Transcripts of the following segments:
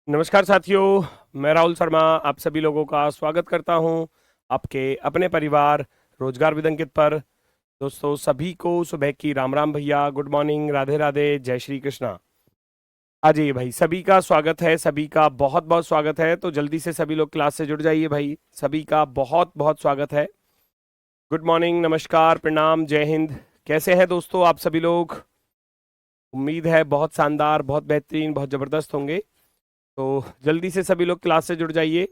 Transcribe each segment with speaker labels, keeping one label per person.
Speaker 1: नमस्कार साथियों, मैं राहुल शर्मा आप सभी लोगों का स्वागत करता हूं आपके अपने परिवार रोजगार विद अंकित पर। दोस्तों सभी को सुबह की राम राम भैया, गुड मॉर्निंग, राधे राधे, जय श्री कृष्णा। आ जाइए भाई, सभी का स्वागत है, सभी का बहुत बहुत स्वागत है। तो जल्दी से सभी लोग क्लास से जुड़ जाइए भाई, सभी का बहुत बहुत स्वागत है। गुड मॉर्निंग, नमस्कार, प्रणाम, जय हिंद। कैसे हैं दोस्तों आप सभी लोग? उम्मीद है बहुत शानदार, बहुत बेहतरीन, बहुत जबरदस्त होंगे। तो जल्दी से सभी लोग क्लास से जुड़ जाइए।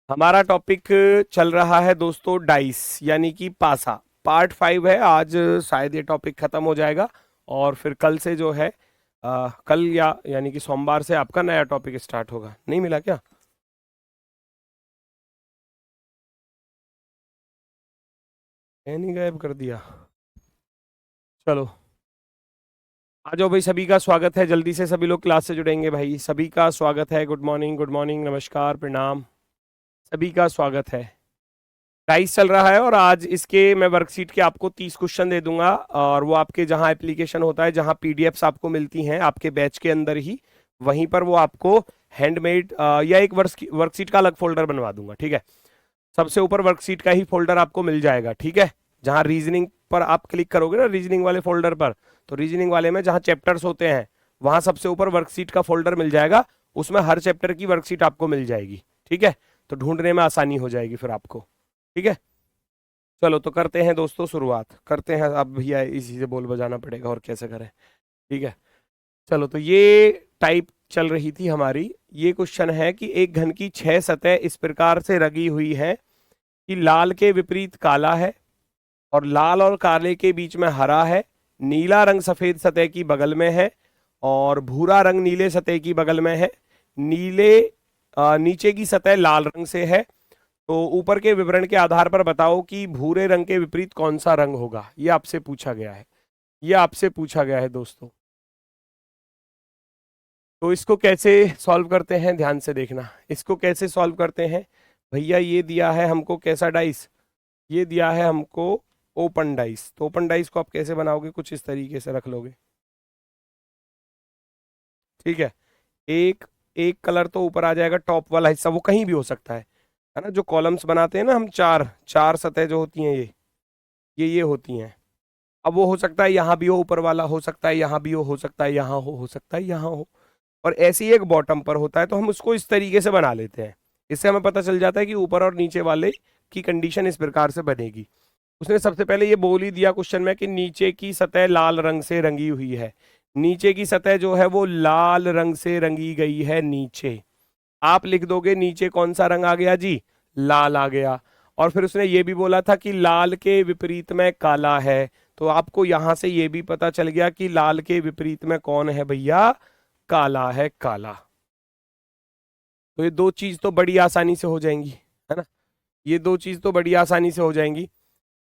Speaker 1: हमारा टॉपिक चल रहा है दोस्तों डाइस यानी कि पासा। पार्ट 5 है आज, शायद ये टॉपिक खत्म हो जाएगा और फिर कल से जो है कल या यानी कि सोमवार से आपका नया टॉपिक स्टार्ट होगा। नहीं मिला क्या? नहीं, गायब कर दिया। चलो आ जाओ भाई, सभी का स्वागत है। जल्दी से सभी लोग क्लास से जुड़ेंगे भाई, सभी का स्वागत है। गुड मॉर्निंग, गुड मॉर्निंग, नमस्कार, प्रणाम, सभी का स्वागत है। डाइस चल रहा है और आज इसके मैं वर्कशीट के आपको 30 क्वेश्चन दे दूंगा और वो आपके जहां एप्लीकेशन होता है, जहां पीडीएफ्स आपको मिलती हैं आपके बैच के अंदर ही, वहीं पर वो आपको हैंडमेड या एक वर्कशीट का अलग फोल्डर बनवा दूंगा। ठीक है, सबसे ऊपर वर्कशीट का ही फोल्डर आपको मिल जाएगा। ठीक है, जहां रीजनिंग पर आप क्लिक करोगे ना, रीजनिंग वाले फोल्डर पर, तो रीजनिंग वाले में जहां चैप्टर्स होते हैं वहां सबसे ऊपर वर्कशीट का फोल्डर मिल जाएगा। उसमें हर चैप्टर की वर्कशीट आपको मिल जाएगी। ठीक है, तो ढूंढने में आसानी हो जाएगी फिर आपको। ठीक है, चलो तो करते हैं दोस्तों, शुरुआत करते हैं। अब भैया इसी से बोल बजाना पड़ेगा और कैसे करें। ठीक है, चलो तो ये टाइप चल रही थी हमारी। ये क्वेश्चन है कि एक घन की 6 सतह इस प्रकार से रगी हुई है कि लाल के विपरीत काला है और लाल और काले के बीच में हरा है। नीला रंग सफेद सतह की बगल में है और भूरा रंग नीले सतह की बगल में है। नीचे की सतह लाल रंग से है। तो ऊपर के विवरण के आधार पर बताओ कि भूरे रंग के विपरीत कौन सा रंग होगा। ये आपसे पूछा गया है, ये आपसे पूछा गया है दोस्तों। तो इसको कैसे सॉल्व करते हैं, ध्यान से देखना। इसको कैसे सॉल्व करते हैं भैया, ये दिया है हमको कैसा डाइस, ये दिया है हमको ओपन डाइस। तो ओपन डाइस को आप कैसे बनाओगे, कुछ इस तरीके से रख लोगे। ठीक है, एक एक कलर तो ऊपर आ जाएगा, टॉप वाला हिस्सा वो कहीं भी हो सकता है ना। जो कॉलम्स बनाते हैं ना हम, चार चार सतह जो होती हैं, ये होती हैं। अब वो हो सकता है यहाँ भी हो, ऊपर वाला हो सकता है यहाँ भी हो सकता है यहाँ हो सकता है यहाँ हो। और ऐसे ही एक बॉटम पर होता है, तो हम उसको इस तरीके से बना लेते हैं। इससे हमें पता चल जाता है कि ऊपर और नीचे वाले की कंडीशन इस प्रकार से बनेगी। उसने सबसे पहले ये बोल ही दिया क्वेश्चन में कि नीचे की सतह लाल रंग से रंगी हुई है। नीचे की सतह जो है वो लाल रंग से रंगी गई है नीचे। आप लिख दोगे नीचे कौन सा रंग आ गया जी, लाल आ गया। और फिर उसने ये भी बोला था कि लाल के विपरीत में काला है। तो आपको यहां से ये भी पता चल गया कि लाल के विपरीत में कौन है भैया, काला है, काला। तो ये दो चीज तो बड़ी आसानी से हो जाएंगी, है ना। ये दो चीज तो बड़ी आसानी से हो जाएंगी।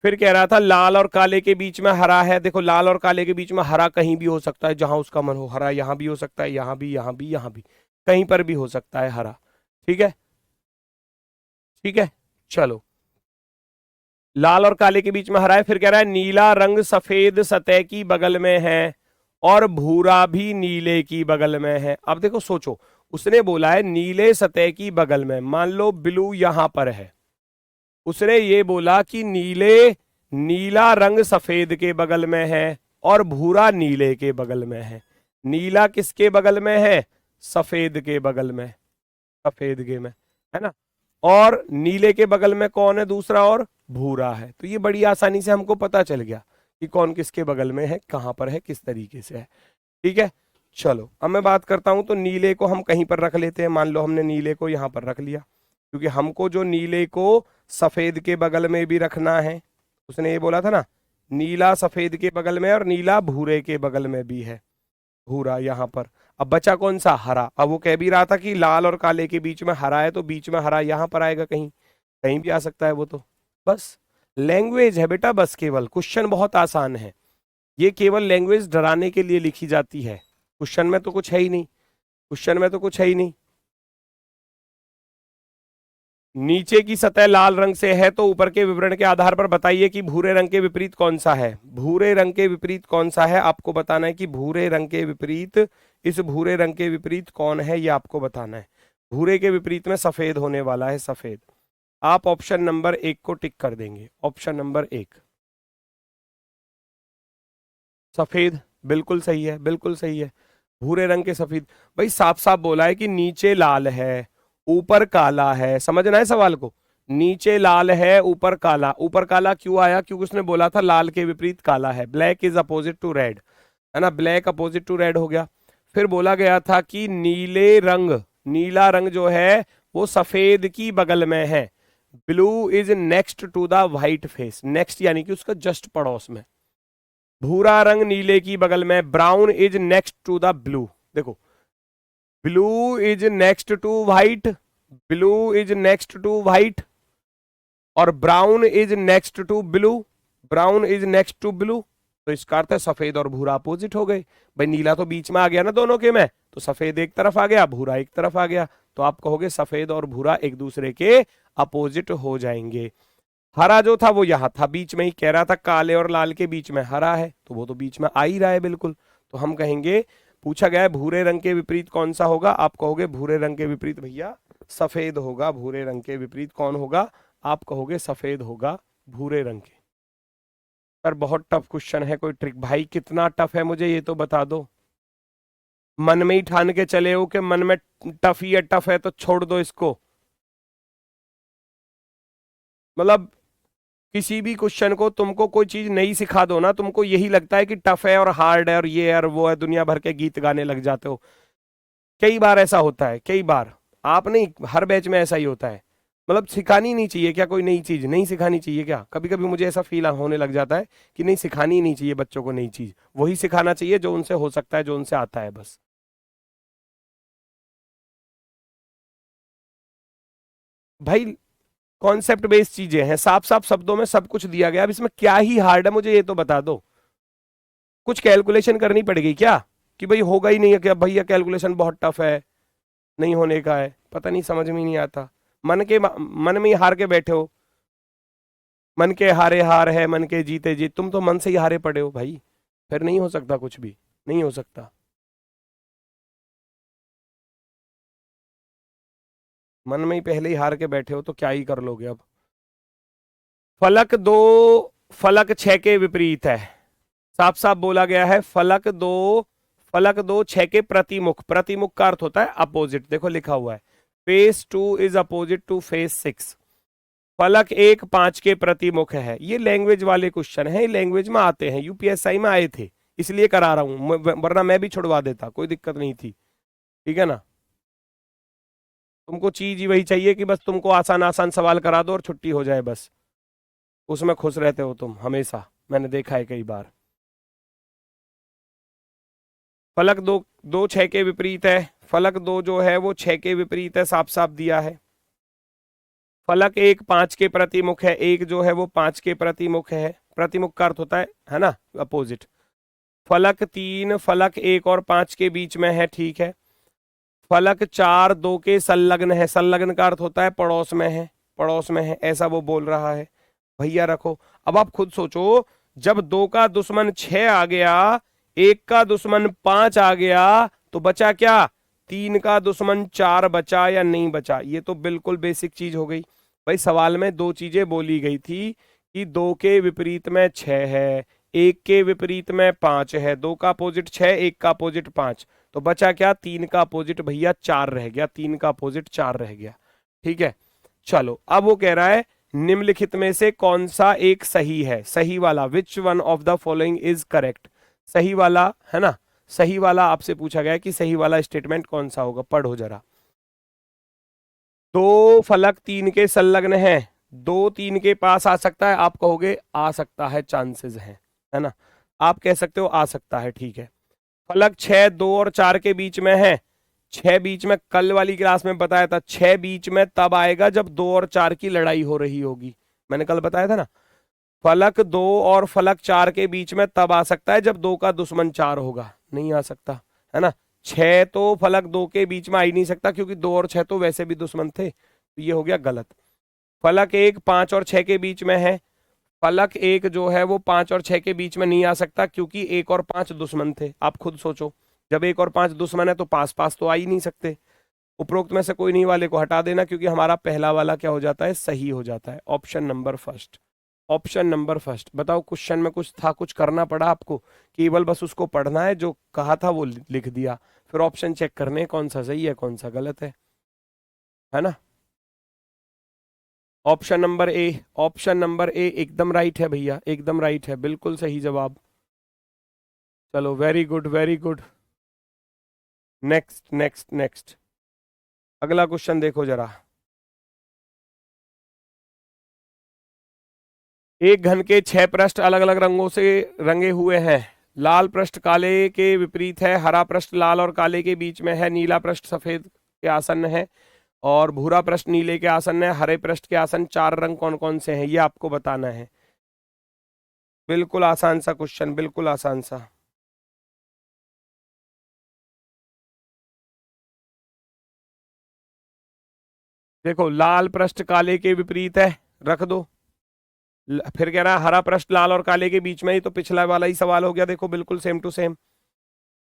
Speaker 1: फिर कह रहा था लाल और काले के बीच में हरा है। देखो लाल और काले के बीच में हरा कहीं भी हो सकता है, जहां उसका मन हो। हरा यहाँ भी हो सकता है, यहाँ भी, यहाँ भी, यहाँ भी, कहीं पर भी हो सकता है हरा। ठीक है, ठीक है, चलो। लाल और काले के बीच में हरा है। फिर कह रहा है नीला रंग सफेद सतह की बगल में है और भूरा भी नीले की बगल में है। अब देखो सोचो, उसने बोला है नीले सतह की बगल में, मान लो ब्लू यहां पर है। उसने ये बोला कि नीला रंग सफेद के बगल में है और भूरा नीले के बगल में है। नीला किसके बगल में है, सफेद के बगल में, सफेद के में, है ना। और नीले के बगल में कौन है दूसरा, और भूरा है। तो ये बड़ी आसानी से हमको पता चल गया कि कौन किसके बगल में है, कहां पर है, किस तरीके से है। ठीक है, चलो अब मैं बात करता हूं। तो नीले को हम कहीं पर रख लेते हैं। मान लो हमने नीले को यहां पर रख लिया, क्योंकि हमको जो नीले को सफेद के बगल में भी रखना है। उसने ये बोला था ना, नीला सफेद के बगल में और नीला भूरे के बगल में भी है, भूरा यहाँ पर। अब बचा कौन सा, हरा। अब वो कह भी रहा था कि लाल और काले के बीच में हरा है, तो बीच में हरा यहाँ पर आएगा, कहीं कहीं भी आ सकता है वो तो। बस लैंग्वेज है बेटा, बस केवल क्वेश्चन बहुत आसान है। ये केवल लैंग्वेज डराने के लिए लिखी जाती है, क्वेश्चन में तो कुछ है ही नहीं, क्वेश्चन में तो कुछ है ही नहीं। नीचे की सतह लाल रंग से है तो ऊपर के विवरण के आधार पर बताइए कि भूरे रंग के विपरीत कौन सा है। भूरे रंग के विपरीत कौन सा है, आपको बताना है कि भूरे रंग के विपरीत, इस भूरे रंग के विपरीत कौन है, ये आपको बताना है। भूरे के विपरीत में सफेद होने वाला है, सफेद। आप ऑप्शन नंबर 1 को टिक कर देंगे। ऑप्शन नंबर 1 सफेद, बिल्कुल सही है, बिल्कुल सही है। भूरे रंग के सफेद, भाई साफ साफ बोला है कि नीचे लाल है ऊपर काला है, समझना है सवाल को। नीचे लाल है ऊपर काला, ऊपर काला क्यों आया, क्योंकि उसने बोला था लाल के विपरीत काला है, black is opposite to red, है ना, ब्लैक अपोजिट टू रेड हो गया। फिर बोला गया था कि नीले रंग, नीला रंग जो है वो सफेद की बगल में है, blue is next to the white face, next यानी कि उसका जस्ट पड़ोस में। भूरा रंग नीले की बगल में, brown is next to the blue, देखो blue is next to white, blue is next to white, और brown is next to blue, brown is next to blue. तो इसका अर्थ है सफेद और भूरा अपोजिट हो गए। भाई नीला तो बीच में आ गया ना दोनों के में, तो सफेद एक तरफ आ गया, भूरा एक तरफ आ गया, तो आप कहोगे सफेद और भूरा एक दूसरे के अपोजिट हो जाएंगे। हरा जो था वो यहां था, बीच में ही कह रहा था काले और लाल के बीच में हरा है, तो वो तो बीच में आ ही रहा है बिल्कुल। तो हम कहेंगे, पूछा गया है भूरे रंग के विपरीत कौन सा होगा, आप कहोगे भूरे रंग के विपरीत भैया सफेद होगा। भूरे रंग के विपरीत कौन होगा, आप कहोगे सफेद होगा भूरे रंग के। पर बहुत टफ क्वेश्चन है, कोई ट्रिक। भाई कितना टफ है मुझे ये तो बता दो। मन में ही ठान के चले हो कि मन में टफ ही है, टफ है तो छोड़ दो इसको। मतलब किसी भी क्वेश्चन को तुमको कोई चीज नई सिखा दो ना, तुमको यही लगता है कि टफ है और हार्ड है और ये है और वो है, दुनिया भर के गीत गाने लग जाते हो। कई बार ऐसा होता है, कई बार, आप नहीं, हर बैच में ऐसा ही होता है। मतलब सिखानी नहीं चाहिए क्या कोई नई चीज, नहीं सिखानी चाहिए क्या? कभी कभी मुझे ऐसा फील होने लग जाता है कि नहीं, सिखानी नहीं चाहिए बच्चों को नई चीज, वही सिखाना चाहिए जो उनसे हो सकता है, जो उनसे आता है बस। भाई कॉन्सेप्ट बेस्ड चीजें हैं, साफ साफ शब्दों में सब कुछ दिया गया, अब इसमें क्या ही हार्ड है मुझे ये तो बता दो। कुछ कैलकुलेशन करनी पड़ेगी क्या, कि भाई होगा ही नहीं है क्या भैया, कैलकुलेशन बहुत टफ है, नहीं होने का है, पता नहीं, समझ में ही नहीं आता। मन में ही हार के बैठे हो, मन के हारे हार है मन के जीते जीत, तुम तो मन से ही हारे पड़े हो भाई, फिर नहीं हो सकता, कुछ भी नहीं हो सकता। मन में ही पहले ही हार के बैठे हो तो क्या ही कर लोगे अब। फलक दो, फलक 6 के विपरीत है, साफ साफ बोला गया है। फलक दो, फलक दो 6 के प्रतिमुख, प्रतिमुख का अर्थ होता है अपोजिट, देखो लिखा हुआ है face 2 is opposite to face 6। फलक 1 5 के प्रतिमुख है। ये लैंग्वेज वाले क्वेश्चन है, लैंग्वेज में आते हैं, यूपीएसआई में आए थे, इसलिए करा रहा हूं, वरना मैं भी छुड़वा देता, कोई दिक्कत नहीं थी, ठीक है ना। तुमको चीज ही वही चाहिए कि बस तुमको आसान आसान सवाल करा दो और छुट्टी हो जाए बस, उसमें खुश रहते हो तुम हमेशा, मैंने देखा है कई बार। फलक दो, 2 6 के विपरीत है, फलक 2 जो है वो 6 के विपरीत है, साफ साफ दिया है। फलक 1 5 के प्रतिमुख है, एक जो है वो 5 के प्रतिमुख है, प्रतिमुख का अर्थ होता है ना, अपोजिट। फलक 3 फलक 1 और 5 के बीच में है, ठीक है। फलक 4 2 के संलग्न है, संलग्न का अर्थ होता है पड़ोस में है, पड़ोस में है, ऐसा वो बोल रहा है। भैया रखो, अब आप खुद सोचो, जब 2 का दुश्मन 6 आ गया, 1 का दुश्मन 5 आ गया, तो बचा क्या, 3 का दुश्मन 4 बचा या नहीं बचा? ये तो बिल्कुल बेसिक चीज हो गई। भाई सवाल में 2 चीजें बोली गई थी कि 2 के विपरीत में 6 है, 1 के विपरीत में 5 है, 2 का अपोजिट 6, 1 का अपोजिट 5, तो बचा क्या, 3 का अपोजिट भैया 4 रह गया, 3 का अपोजिट 4 रह गया, ठीक है। चलो अब वो कह रहा है निम्नलिखित में से कौन सा एक सही है, सही वाला, which one of the following is correct, सही वाला है ना, सही वाला आपसे पूछा गया कि सही वाला स्टेटमेंट कौन सा होगा, पढ़ो जरा। 2 फलक 3 के संलग्न है, 2 3 के पास आ सकता है, आप कहोगे आ सकता है, चांसेस है ना, आप कह सकते हो आ सकता है, ठीक है। फलक 6 2 और 4 के बीच में है, 6 बीच में, कल वाली क्लास में बताया था 6 बीच में तब आएगा जब 2 और 4 की लड़ाई हो रही होगी, मैंने कल बताया था ना। फलक 2 और फलक 4 के बीच में तब आ सकता है जब 2 का दुश्मन 4 होगा, नहीं आ सकता, है ना। 6 तो फलक 2 के बीच में आ ही नहीं सकता, क्योंकि 2 और 6 तो वैसे भी दुश्मन थे, तो ये हो गया गलत। फलक 1 5 और 6 के बीच में है। फलक 1 जो है वो 5 और 6 के बीच में नहीं आ सकता, क्योंकि 1 और 5 दुश्मन थे। आप खुद सोचो, जब 1 और 5 दुश्मन है तो पास पास तो आ ही नहीं सकते। उपरोक्त में से कोई नहीं वाले को हटा देना, क्योंकि हमारा पहला वाला क्या हो जाता है, सही हो जाता है। Option number first, option number first. बताओ, क्वेश्चन में कुछ था, कुछ करना पड़ा आपको? केवल बस उसको पढ़ना है, जो कहा था वो लिख दिया, फिर ऑप्शन चेक करने कौन सा सही है कौन सा गलत है ना। Option number A, option number A एकदम राइट है भैया, एकदम राइट है, बिल्कुल सही जवाब। चलो, very good very good. Next next next, अगला क्वेश्चन देखो जरा। एक घन के 6 पृष्ठ अलग अलग रंगों से रंगे हुए हैं। लाल पृष्ठ काले के विपरीत है, हरा पृष्ठ लाल और काले के बीच में है, नीला पृष्ठ सफेद के आसन्न है, और भूरा पृष्ठ नीले के आसन्न है। हरे पृष्ठ के आसन्न 4 रंग कौन कौन से हैं, ये आपको बताना है। बिल्कुल आसान सा क्वेश्चन, बिल्कुल आसान सा। देखो, लाल पृष्ठ काले के विपरीत है, रख दो। फिर कह रहा है हरा पृष्ठ लाल और काले के बीच में, ही तो पिछला वाला ही सवाल हो गया। देखो, बिल्कुल सेम टू सेम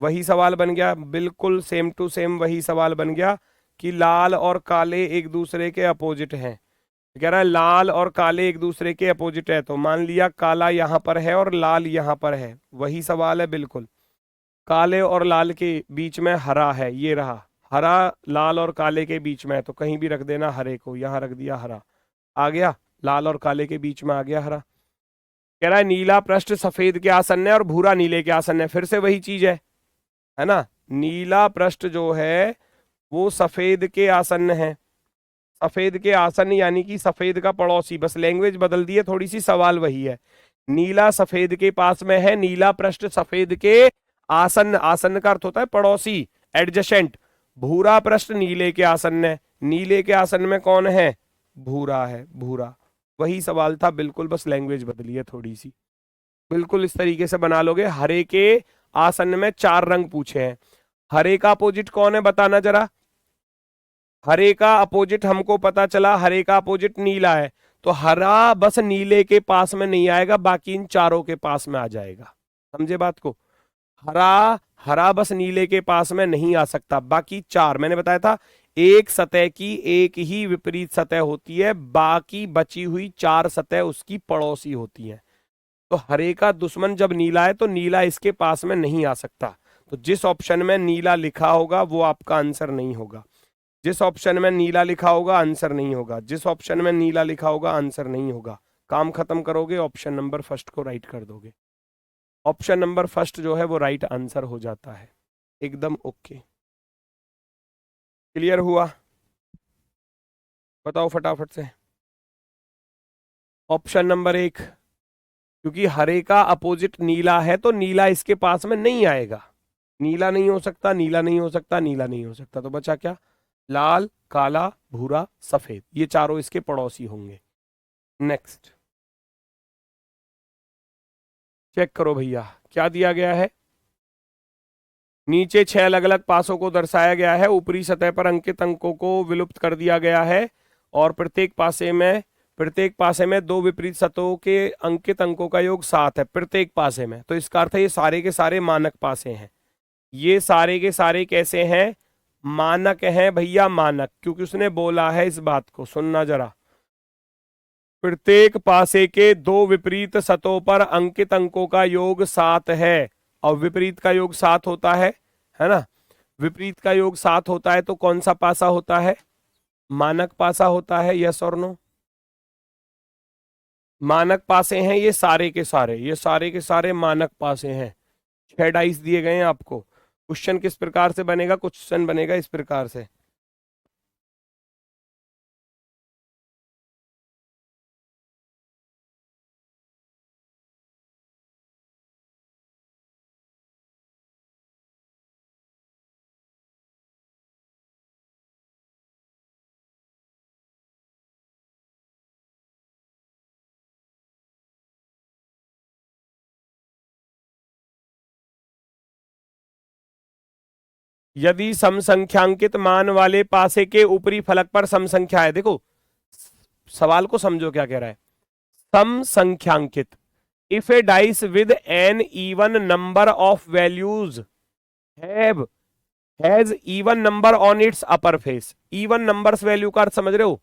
Speaker 1: वही सवाल बन गया, बिल्कुल सेम टू सेम वही सवाल बन गया कि लाल और काले एक दूसरे के अपोजिट हैं। कह रहा है लाल और काले एक दूसरे के अपोजिट है, तो मान लिया काला यहां पर है और लाल यहां पर है, वही सवाल है बिल्कुल। काले और लाल के बीच में हरा है, ये रहा हरा, लाल और काले के बीच में है, तो कहीं भी रख देना हरे को, यहां रख दिया हरा, आ गया लाल और काले के बीच में आ गया हरा। कह रहा है नीला पृष्ठ सफेद के आसन्न है और भूरा नीले के आसन्न है, फिर से वही चीज है ना। नीला पृष्ठ जो है वो सफेद के आसन्न है, सफेद के आसन्न यानी कि सफेद का पड़ोसी, बस लैंग्वेज बदल दी है थोड़ी सी, सवाल वही है। नीला सफेद के पास में है, नीला पृष्ठ सफेद के आसन्न, आसन्न का अर्थ होता है पड़ोसी, एडजेसेंट। भूरा पृष्ठ नीले के आसन्न है, नीले के आसन्न में कौन है, भूरा है, भूरा। वही सवाल था बिल्कुल, बस लैंग्वेज बदली है थोड़ी सी। बिल्कुल इस तरीके से बना लोगे। हरे के आसन्न में 4 रंग पूछे हैं, हरे का अपोजिट कौन है बताना जरा। हरे का अपोजिट हमको पता चला, हरे का अपोजिट नीला है, तो हरा बस नीले के पास में नहीं आएगा, बाकी इन चारों के पास में आ जाएगा। समझे बात को? हरा, हरा बस नीले के पास में नहीं आ सकता, बाकी 4 मैंने बताया था, एक सतह की एक ही विपरीत सतह होती है, बाकी बची हुई 4 सतह उसकी पड़ोसी होती हैं। तो हरे का दुश्मन जब नीला है तो नीला इसके पास में नहीं आ सकता, तो जिस ऑप्शन में नीला लिखा होगा वो आपका आंसर नहीं होगा। जिस ऑप्शन में नीला लिखा होगा आंसर नहीं होगा, जिस ऑप्शन में नीला लिखा होगा आंसर नहीं होगा। काम खत्म करोगे, ऑप्शन नंबर फर्स्ट को राइट कर दोगे। ऑप्शन नंबर फर्स्ट जो है वो राइट आंसर हो जाता है, एकदम ओके। क्लियर हुआ? बताओ फटाफट से। ऑप्शन नंबर 1, क्योंकि हरे का अपोजिट नीला है तो नीला इसके पास में नहीं आएगा, नीला नहीं हो सकता, नीला नहीं हो सकता, नीला नहीं हो सकता, तो बचा क्या, लाल काला भूरा सफेद, ये चारों इसके पड़ोसी होंगे। नेक्स्ट, चेक करो भैया क्या दिया गया है। नीचे 6 अलग अलग पासों को दर्शाया गया है, ऊपरी सतह पर अंकित अंकों को विलुप्त कर दिया गया है, और प्रत्येक पासे में 2 विपरीत सतहों के अंकित अंकों का योग 7 है प्रत्येक पासे में। तो इसका अर्थ है ये सारे के सारे मानक पासे हैं, ये सारे के सारे कैसे हैं, मानक हैं भैया, मानक, क्योंकि उसने बोला है इस बात को, सुनना जरा। प्रत्येक पासे के 2 विपरीत सतहों पर अंकित अंकों का योग 7 है, और विपरीत का योग 7 होता है ना। विपरीत का योग 7 होता है तो कौन सा पासा होता है, मानक पासा होता है, यस और नो। मानक पासे हैं ये सारे के सारे, ये सारे के सारे मानक पासे हैं। 6 डाइस दिए गए हैं आपको। क्वेश्चन किस प्रकार से बनेगा, क्वेश्चन बनेगा इस प्रकार से। यदि समसंख्यांकित मान वाले पासे के ऊपरी फलक पर सम संख्या है, देखो सवाल को समझो क्या कह रहा है। सम संख्यांकित, if a dice with an even number of values has even number on its upper face. Even numbers value का अर्थ समझ रहे हो?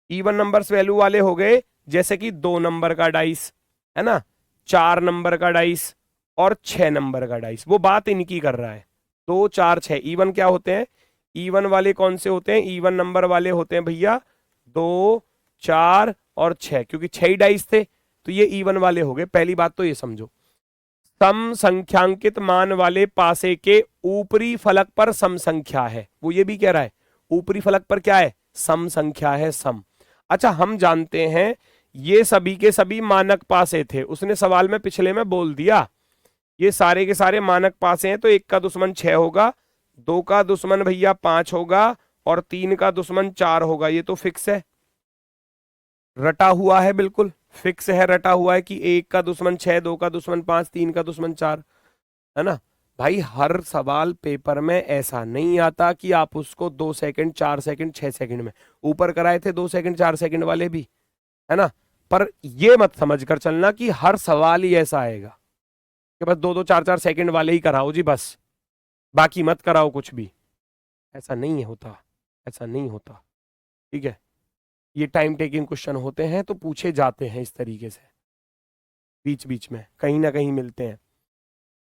Speaker 1: इवन नंबर्स वैल्यू वाले हो गए जैसे कि 2 नंबर का डाइस है ना, 4 नंबर का डाइस और 6 नंबर का डाइस। वो बात इनकी कर रहा है। 2 4 6 इवन क्या होते हैं? इवन वाले कौन से होते हैं? इवन नंबर वाले होते हैं भैया 2 4 और 6, क्योंकि 6 ही डाइस थे तो ये इवन वाले हो गए। पहली बात तो ये समझो। सम संख्यांकित मान वाले पासे के ऊपरी फलक पर सम संख्या है। वो ये भी कह रहा है ऊपरी फलक पर क्या है? सम संख्या है, सम। अच्छा, हम जानते हैं ये सभी के सभी मानक पासे थे। उसने सवाल में पिछले में बोल दिया ये सारे के सारे मानक पासे हैं, तो 1 का दुश्मन 6 होगा, 2 का दुश्मन भैया 5 होगा और 3 का दुश्मन 4 होगा। ये तो फिक्स है, रटा हुआ है, बिल्कुल फिक्स है, रटा हुआ है कि 1 का दुश्मन 6, 2 का दुश्मन 5, 3 का दुश्मन 4, है ना भाई। हर सवाल पेपर में ऐसा नहीं आता कि आप उसको 2 सेकंड 4 सेकंड 6 सेकंड में, ऊपर कराए थे 2 सेकंड 4 सेकंड वाले भी, है ना। पर ये मत समझ कर चलना कि हर सवाल ही ऐसा आएगा कि बस 2 2 4 4 सेकंड वाले ही कराओ जी, बस बाकी मत कराओ कुछ भी। ऐसा नहीं होता, ऐसा नहीं होता, ठीक है। ये टाइम टेकिंग क्वेश्चन होते हैं तो पूछे जाते हैं इस तरीके से, बीच बीच में कहीं ना कहीं मिलते हैं।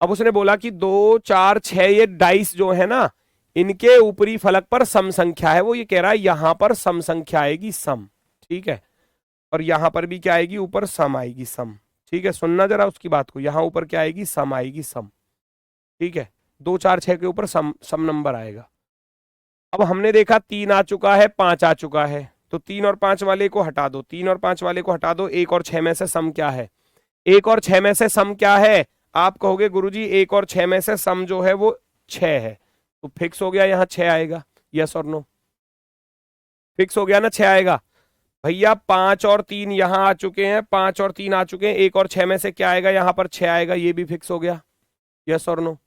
Speaker 1: अब उसने बोला कि 2 4 6 ये डाइस जो है ना, इनके ऊपरी फलक पर सम संख्या है। वो ये कह रहा है यहां पर सम संख्या आएगी, सम, ठीक है। और यहां पर भी क्या आएगी? ऊपर सम आएगी, सम, ठीक है। सुनना जरा उसकी बात को, यहां ऊपर क्या आएगी? सम आएगी, सम, ठीक है। 2 4 6 के ऊपर सम नंबर आएगा। अब हमने देखा 3 आ चुका है, 5 आ चुका है, तो 3 और 5 वाले को हटा दो, 3 और 5 वाले को हटा दो। 1 और 6 में से सम क्या है? 1 और 6 में से सम क्या है? आप कहोगे गुरुजी 1 और 6 में से सम जो है वो 6 है, तो फिक्स हो गया यहां 6 आएगा। यस और नो? फिक्स हो गया ना, 6 आएगा। भैया 5 और 3 यहां आ चुके हैं, 5 और 3 आ चुके हैं, 1 और 6 में से क्या आएगा? यहां पर 6 आएगा, ये भी फिक्स हो गया। यस और नो?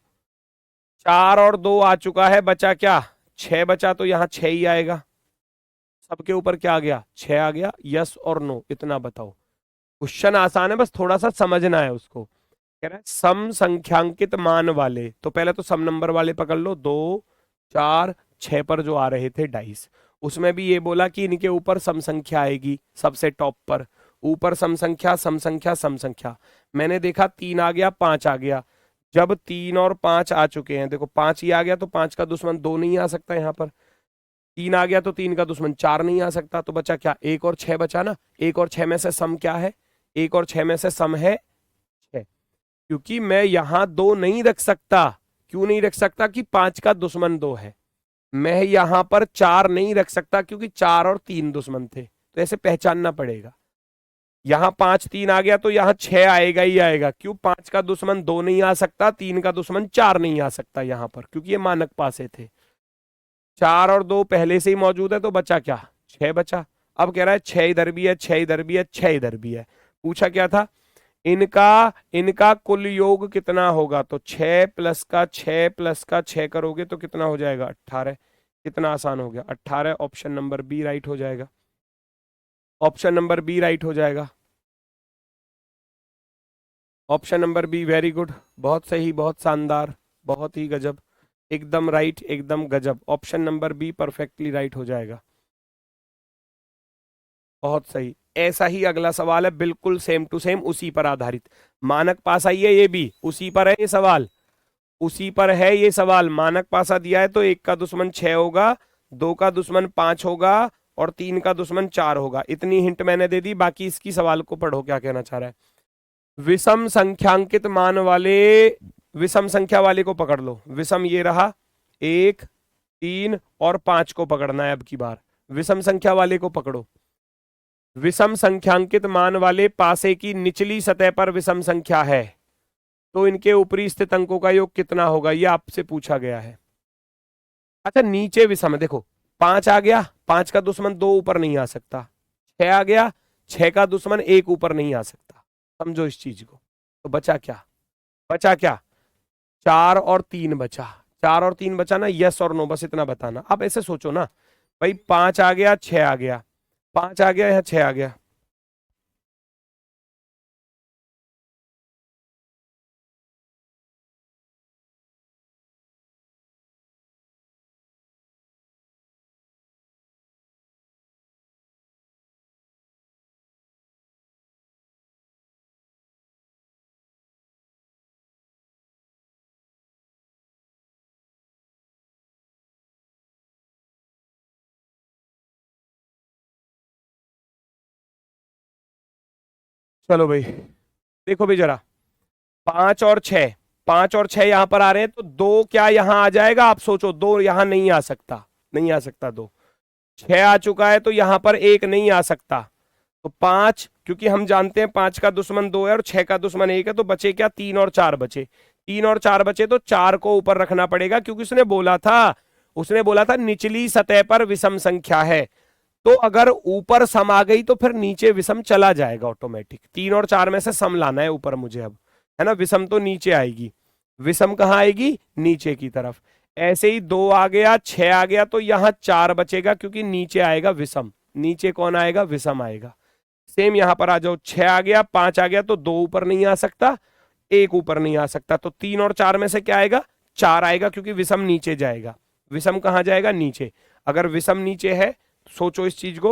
Speaker 1: 4 और 2 आ चुका है, बचा क्या? 6 बचा, तो यहां 6 ही आएगा। सबके ऊपर क्या आ गया? 6 आ गया। यस और नो? इतना बताओ। क्वेश्चन आसान है, बस थोड़ा सा समझना है उसको। कह रहा है सम संख्यांकित मान वाले, तो पहले तो सम नंबर वाले पकड़ लो, 2 4 6 पर जो आ रहे थे डाइस, उसमें भी ये बोला कि इनके ऊपर सम संख्या आएगी सबसे टॉप पर। ऊपर सम संख्या, सम संख्या, सम संख्या। मैंने देखा 3 आ गया, 5 आ गया। जब 3 और 5 आ चुके हैं, देखो 5 ही आ गया, तो 5 का दुश्मन 2 नहीं आ सकता यहाँ पर। 3 आ गया तो 3 का दुश्मन 4 नहीं आ सकता, तो बचा क्या? 1 और 6 बचा ना। 1 और 6 में से सम क्या है? 1 और 6 में से सम है 6, क्योंकि मैं यहां 2 नहीं रख सकता। क्यों नहीं रख सकता? कि 5 का दुश्मन 2 है। मैं यहां पर 4 नहीं रख सकता क्योंकि 4 और 3 दुश्मन थे, तो ऐसे पहचानना पड़ेगा। यहां 5 3 आ गया तो यहां 6 आएगा ही आएगा। क्यों? 5 का दुश्मन 2 नहीं आ सकता, 3 का दुश्मन 4 नहीं आ सकता यहां पर, क्योंकि ये मानक पासे थे। 4 और 2 पहले से ही मौजूद है, तो बचा क्या? 6 बचा। अब कह रहा है 6 इधर भी है, 6 इधर भी है, 6 इधर भी है। पूछा क्या था? इनका कुल योग कितना होगा? तो 6 प्लस का 6 प्लस का 6 करोगे तो कितना हो जाएगा? 18। कितना आसान हो गया, 18। ऑप्शन नंबर बी राइट हो जाएगा। ऑप्शन नंबर बी राइट हो जाएगा। Option number B, very good, बहुत सही, बहुत शानदार, बहुत ही गजब, एकदम राइट, एकदम गजब। Option number be perfectly right हो जाएगा। बहुत सही। ऐसा ही अगला सवाल है, बिल्कुल सेम टू सेम उसी पर आधारित। मानक पासा ही है, ये भी उसी पर है ये सवाल, उसी पर है ये सवाल। मानक पासा दिया है तो 1 का दुश्मन 6 होगा, 2 का दुश्मन 5 होगा और 3 का दुश्मन 4 होगा। इतनी हिंट मैंने दे दी, बाकी इसकी सवाल को पढ़ो क्या कहना चाह रहा है। विषम संख्यांकित मान वाले, विषम संख्या वाले को पकड़ लो। विषम ये रहा, 1 3 और 5 को पकड़ना है अब की बार। विषम संख्या वाले को पकड़ो। विषम संख्यांकित मान वाले पासे की निचली सतह पर विषम संख्या है, तो इनके ऊपरी स्थित अंकों का योग कितना होगा? ये आपसे पूछा गया है। अच्छा, नीचे विषम है, देखो 5 आ गया, 5 का दुश्मन 2 ऊपर नहीं आ सकता। 6 आ गया, 6 का दुश्मन 1 ऊपर नहीं आ सकता। समझो इस चीज को। तो बचा क्या? बचा क्या? 4 और 3 बचा। 4 और 3 बचा ना, यस और नो, बस इतना बताना। अब ऐसे सोचो ना भाई, 5 आ गया, 6 आ गया, 5 आ गया, यहाँ 6 आ गया। चलो भाई, देखो भाई जरा, 5 और 6, 5 और 6 यहां पर आ रहे हैं, तो 2 क्या यहां आ जाएगा? आप सोचो, 2 यहां नहीं आ सकता, नहीं आ सकता 2। 6 आ चुका है, तो यहां पर 1 नहीं आ सकता। तो 5, क्योंकि हम जानते हैं 5 का दुश्मन 2 है और 6 का दुश्मन 1 है, तो बचे क्या? 3 और 4 बचे। 3 और 4 बचे, तो 4 को ऊपर रखना पड़ेगा, क्योंकि उसने बोला था निचली सतह पर विषम संख्या है। तो अगर ऊपर सम आ गई तो फिर नीचे विषम चला जाएगा ऑटोमेटिक। 3 और 4 में से सम लाना है ऊपर मुझे अब, है ना। विषम तो नीचे आएगी, विषम कहाँ आएगी? नीचे की तरफ। ऐसे ही 2 आ गया, 6 आ गया, तो यहां 4 बचेगा, क्योंकि नीचे आएगा विषम। नीचे कौन आएगा? विषम आएगा। सेम यहां पर आ जाओ, 6 आ गया, 5 आ गया, तो 2 ऊपर नहीं आ सकता, 1 ऊपर नहीं आ सकता, तो 3 और 4 में से क्या आएगा? 4 आएगा, क्योंकि विषम नीचे जाएगा। विषम कहाँ जाएगा? नीचे। अगर विषम नीचे है, सोचो इस चीज को,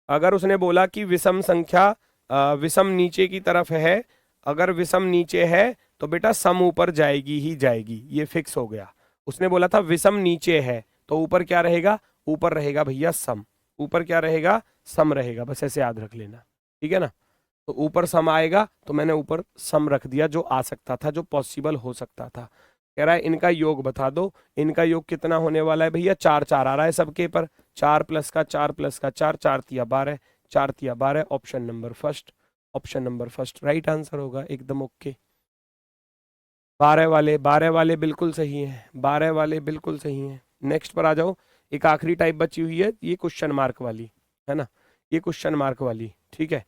Speaker 1: अगर उसने बोला कि विषम संख्या विषम नीचे की तरफ है, अगर विषम नीचे है तो बेटा सम ऊपर जाएगी ही जाएगी, ये फिक्स हो गया। उसने बोला था विषम नीचे है, तो ऊपर क्या रहेगा? ऊपर रहेगा भैया सम। ऊपर क्या रहेगा? सम रहेगा, बस ऐसे याद रख लेना, ठीक है ना। तो ऊपर सम आएगा, तो मैंने ऊपर सम रख दिया, जो आ सकता था, जो पॉसिबल हो सकता था। कह रहा है इनका योग बता दो। इनका योग कितना होने वाला है भैया? 4 4 आ रहा है सबके पर, 4 प्लस का 4 प्लस का 4, 4 तिया 12, 4 तिया 12। Option number first, option number first right answer होगा, एकदम ओके। 12 वाले बिल्कुल सही है, 12 वाले बिल्कुल सही है। नेक्स्ट पर आ जाओ। एक आखिरी टाइप बची हुई है, ये क्वेश्चन मार्क वाली, है ना, ये क्वेश्चन मार्क वाली, ठीक है।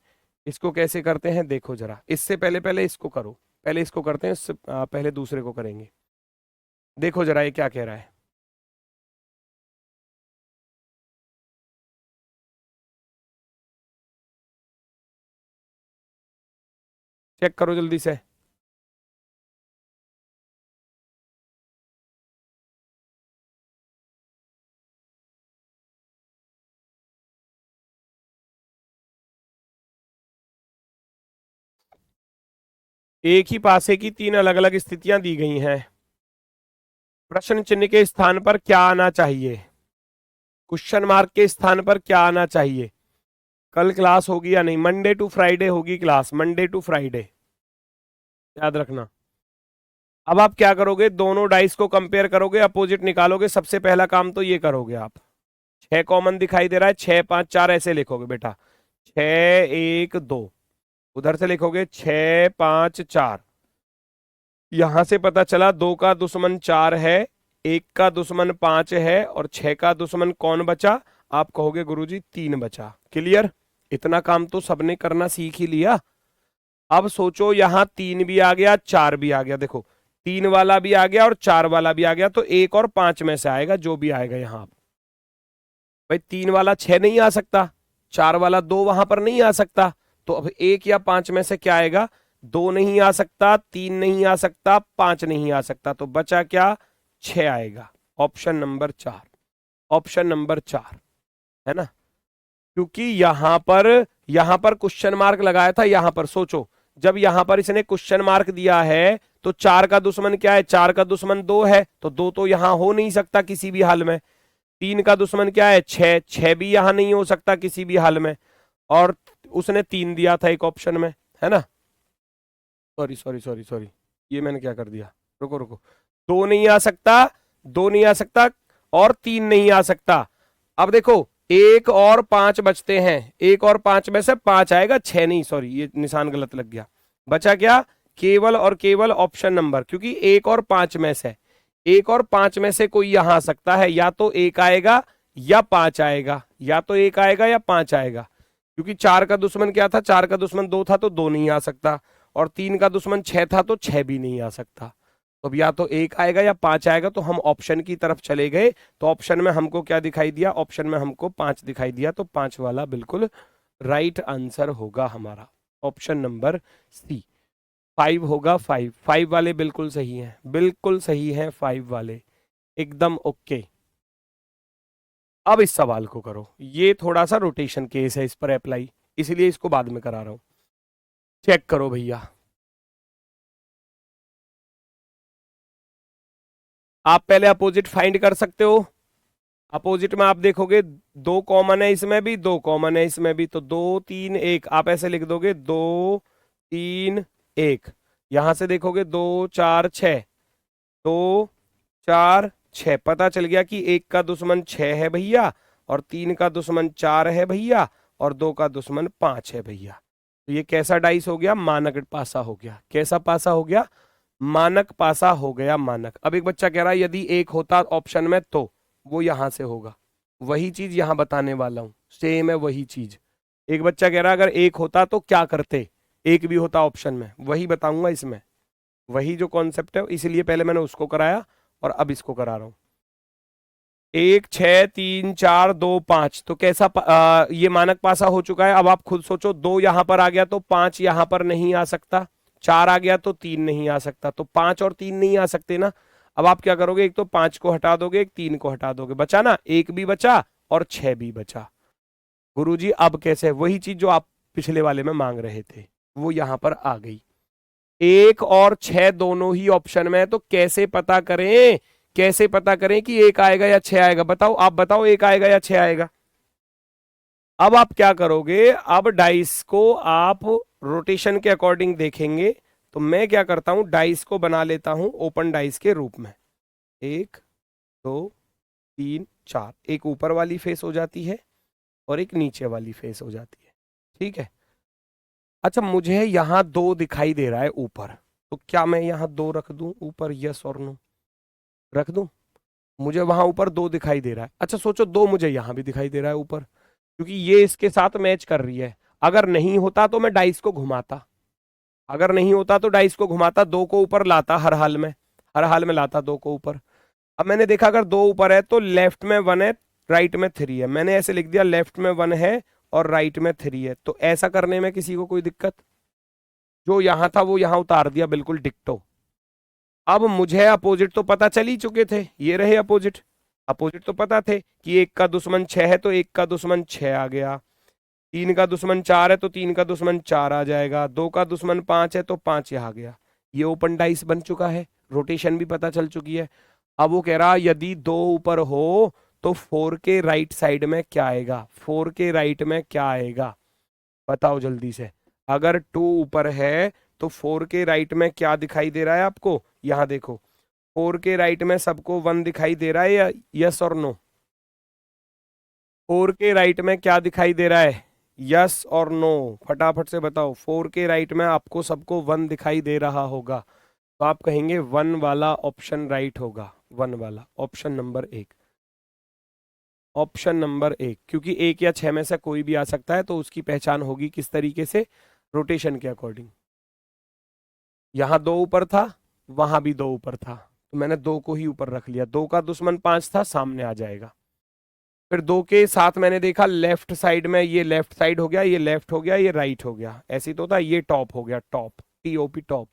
Speaker 1: इसको कैसे करते हैं देखो जरा। इससे पहले पहले इसको करो, पहले इसको करते हैं, इससे पहले दूसरे को करेंगे। देखो जरा ये क्या कह रहा है। चेक करो जल्दी से। एक ही पासे की 3 अलग अलग स्थितियां दी गई हैं। प्रश्न चिन्ह के स्थान पर क्या आना चाहिए? क्वेश्चन मार्क के स्थान पर क्या आना चाहिए? कल क्लास होगी या नहीं? मंडे टू फ्राइडे होगी क्लास, मंडे टू फ्राइडे, याद रखना। अब आप क्या करोगे? दोनों डाइस को कंपेयर करोगे, अपोजिट निकालोगे। सबसे पहला काम तो ये करोगे आप, 6 कॉमन दिखाई दे रहा है, 6 5 4 ऐसे लिखोगे बेटा, 6 1 2। उधर से लिखोगे 6 5 4। यहां से पता चला 2 का दुश्मन 4 है, 1 का दुश्मन 5 है, और 6 का दुश्मन कौन बचा? आप कहोगे गुरुजी 3 बचा। क्लियर? इतना काम तो सबने करना सीख ही लिया। अब सोचो, यहां 3 भी आ गया, 4 भी आ गया। देखो 3 वाला भी आ गया और 4 वाला भी आ गया, तो 1 और 5 में से आएगा जो भी आएगा यहां। भाई 3 वाला 6 नहीं आ सकता, 4 वाला 2 वहां पर नहीं आ सकता, तो अब 1 या 5 में से क्या आएगा? 2 नहीं आ सकता, 3 नहीं आ सकता, 5 नहीं आ सकता, तो बचा क्या? 6 आएगा। ऑप्शन नंबर 4, ऑप्शन नंबर 4, है ना। क्योंकि यहां पर क्वेश्चन मार्क लगाया था। यहां पर सोचो, जब यहां पर इसने क्वेश्चन मार्क दिया है, तो 4 का दुश्मन क्या है? 4 का दुश्मन 2 है, तो 2 तो यहां हो नहीं सकता किसी भी हाल में। 3 का दुश्मन क्या है? 6, 6 भी यहां नहीं हो सकता किसी भी हाल में। और उसने 3 दिया था एक ऑप्शन में, है ना। सॉरी सॉरी सॉरी सॉरी, ये मैंने क्या कर दिया? रुको रुको, 2 नहीं आ सकता, 2 नहीं आ सकता, और 3 नहीं आ सकता। अब देखो 1 और 5 बचते हैं, 1 और 5 में से 5 आएगा, 6 नहीं, सॉरी ये निशान गलत लग गया। बचा क्या? केवल और केवल ऑप्शन नंबर, क्योंकि 1 और 5 में से, 1 और 5 में से कोई यहां आ सकता है, या तो 1 आएगा या 5 आएगा, या तो 1 आएगा या 5 आएगा। क्योंकि 4 का दुश्मन क्या था? 4 का दुश्मन 2 था, तो 2 नहीं आ सकता, और 3 का दुश्मन 6 था, तो 6 भी नहीं आ सकता। तो अब या तो 1 आएगा या 5 आएगा, तो हम ऑप्शन की तरफ चले गए। तो ऑप्शन में हमको क्या दिखाई दिया? ऑप्शन में हमको 5 दिखाई दिया, तो 5 वाला बिल्कुल राइट आंसर होगा हमारा, ऑप्शन नंबर सी। 5 होगा, 5 वाले बिल्कुल सही हैं, बिल्कुल सही हैं 5 वाले, एकदम ओके। अब इस सवाल को करो, ये थोड़ा सा रोटेशन केस है, इस पर अप्लाई, इसलिए इसको बाद में करा रहा हूं। चेक करो भैया, आप पहले अपोजिट फाइंड कर सकते हो। अपोजिट में आप देखोगे 2 कॉमन है इसमें भी, 2 कॉमन है इसमें भी, तो 2 3 1 आप ऐसे लिख दोगे, 2 3 1। यहां से देखोगे 2 4 6, 2 4 6, पता चल गया कि 1 का दुश्मन 6 है भैया, और 3 का दुश्मन 4 है भैया, और 2 का दुश्मन 5 है भैया। तो ये कैसा डाइस हो गया? मानक पासा हो गया। कैसा पासा हो गया? मानक पासा हो गया, मानक। अब एक बच्चा कह रहा है यदि 1 होता ऑप्शन में तो वो यहां से होगा, वही चीज यहां बताने वाला हूं, सेम है वही चीज। एक बच्चा कह रहा है अगर 1 होता तो क्या करते, 1 भी होता ऑप्शन में, वही बताऊंगा इसमें, वही जो कॉन्सेप्ट है, इसलिए पहले मैंने उसको कराया और अब इसको करा रहा हूं। 1 6 3 4 2 5, तो कैसा ये मानक पासा हो चुका है। अब आप खुद सोचो, 2 यहां पर आ गया तो 5 यहां पर नहीं आ सकता, 4 आ गया तो 3 नहीं आ सकता, तो 5 और 3 नहीं आ सकते ना। अब आप क्या करोगे, एक तो 5 को हटा दोगे, एक 3 को हटा दोगे, बचा ना, 1 भी बचा और 6 भी बचा। गुरुजी अब कैसे? वही चीज जो आप पिछले वाले में मांग रहे थे वो यहां पर आ गई। 1 और 6 दोनों ही ऑप्शन में है, तो कैसे पता करें, कैसे पता करें कि 1 आएगा या 6 आएगा? बताओ, आप बताओ, 1 आएगा या 6 आएगा? अब आप क्या करोगे, अब डाइस को आप रोटेशन के अकॉर्डिंग देखेंगे। तो मैं क्या करता हूं, डाइस को बना लेता हूं ओपन डाइस के रूप में। 1 2 3 4, एक ऊपर वाली फेस हो जाती है और एक नीचे वाली फेस हो जाती है, ठीक है। अच्छा, मुझे यहां 2 दिखाई दे रहा है ऊपर, तो क्या मैं यहां 2 रख दूं ऊपर? यस और नो, रख दूं? मुझे वहां ऊपर 2 दिखाई दे रहा है। अच्छा सोचो, 2 मुझे यहां भी दिखाई दे रहा है ऊपर, क्योंकि ये इसके साथ मैच कर रही है। अगर नहीं होता तो मैं डाइस को घुमाता, अगर नहीं होता तो डाइस को घुमाता, 2 को ऊपर लाता, हर हाल में, हर हाल में लाता 2 को ऊपर। अब मैंने देखा अगर 2 ऊपर है तो लेफ्ट में 1 है, राइट में 3 है, मैंने ऐसे लिख दिया लेफ्ट में 1 है और राइट में 3 है। तो ऐसा करने में किसी को कोई दिक्कत? जो यहां था वो यहां उतार दिया, बिल्कुल डिक्टो। अब मुझे अपोजिट तो पता चल ही चुके थे, ये रहे अपोजिट, अपोजिट तो पता थे कि 1 का दुश्मन 6 है तो 1 का दुश्मन 6 आ गया, 3 का दुश्मन 4 है तो 3 का दुश्मन 4 आ जाएगा, 2 का दुश्मन 5 है तो 5 यहाँ गया। ये ओपन डाइस बन चुका है, रोटेशन भी पता चल चुकी है। अब वो कह रहा यदि 2 ऊपर हो तो 4 के राइट साइड में क्या आएगा, 4 के राइट में क्या आएगा, बताओ जल्दी से। अगर 2 ऊपर है तो 4 के राइट में क्या दिखाई दे रहा है आपको? यहां देखो, 4 के राइट में सबको 1 दिखाई दे रहा है या यस और नो? 4 के राइट में क्या दिखाई दे रहा है, यस और नो? फटाफट से बताओ, 4 के राइट में आपको सबको 1 दिखाई दे रहा होगा, तो आप कहेंगे 1 वाला ऑप्शन राइट होगा, 1 वाला ऑप्शन नंबर 1, ऑप्शन नंबर 1, क्योंकि 1 या 6 में से कोई भी आ सकता है, तो उसकी पहचान होगी किस तरीके से? रोटेशन के अकॉर्डिंग। यहां 2 ऊपर था, वहां भी 2 ऊपर था, तो मैंने 2 को ही ऊपर रख लिया, 2 का दुश्मन 5 था, सामने आ जाएगा। फिर 2 के साथ मैंने देखा लेफ्ट साइड में, ये लेफ्ट साइड हो गया, ये लेफ्ट हो गया, ये राइट हो गया, ऐसी तो था, ये टॉप हो गया, टॉप, TOP टॉप,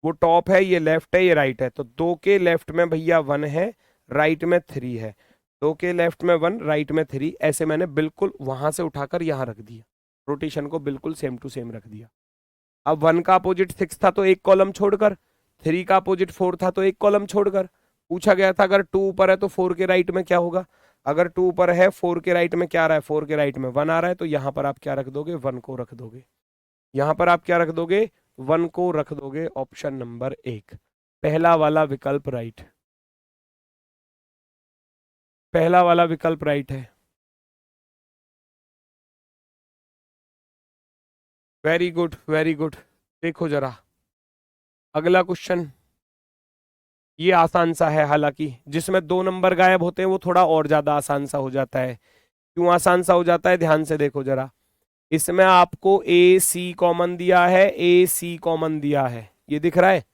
Speaker 1: वो टॉप है, ये लेफ्ट है, ये राइट है, तो 2 के लेफ्ट में भैया 1 है, राइट में 3 है, 2 के लेफ्ट में 1, राइट में 3, ऐसे मैंने बिल्कुल वहां से उठाकर यहां रख दिया, रोटेशन को बिल्कुल सेम टू सेम रख दिया। अब 1 का अपोजिट 6 था तो एक कॉलम छोड़कर, 3 का अपोजिट 4 था तो एक कॉलम छोड़कर। पूछा गया था अगर 2 ऊपर है तो 4 के राइट में क्या होगा, अगर 2 ऊपर है 4 के राइट में क्या आ रहा है, 4 के राइट में 1 आ रहा है, तो यहां पर आप क्या रख दोगे, 1 को रख दोगे, यहां पर आप क्या रख दोगे, 1 को रख दोगे, ऑप्शन नंबर 1, पहला वाला विकल्प राइट, पहला वाला विकल्प राइट है। Very good, very good. देखो जरा अगला क्वेश्चन, ये आसान सा है, हालांकि जिसमें 2 नंबर गायब होते हैं वो थोड़ा और ज्यादा आसान सा हो जाता है। क्यों आसान सा हो जाता है, ध्यान से देखो जरा। इसमें आपको AC कॉमन दिया है, AC कॉमन दिया है, ये दिख रहा है,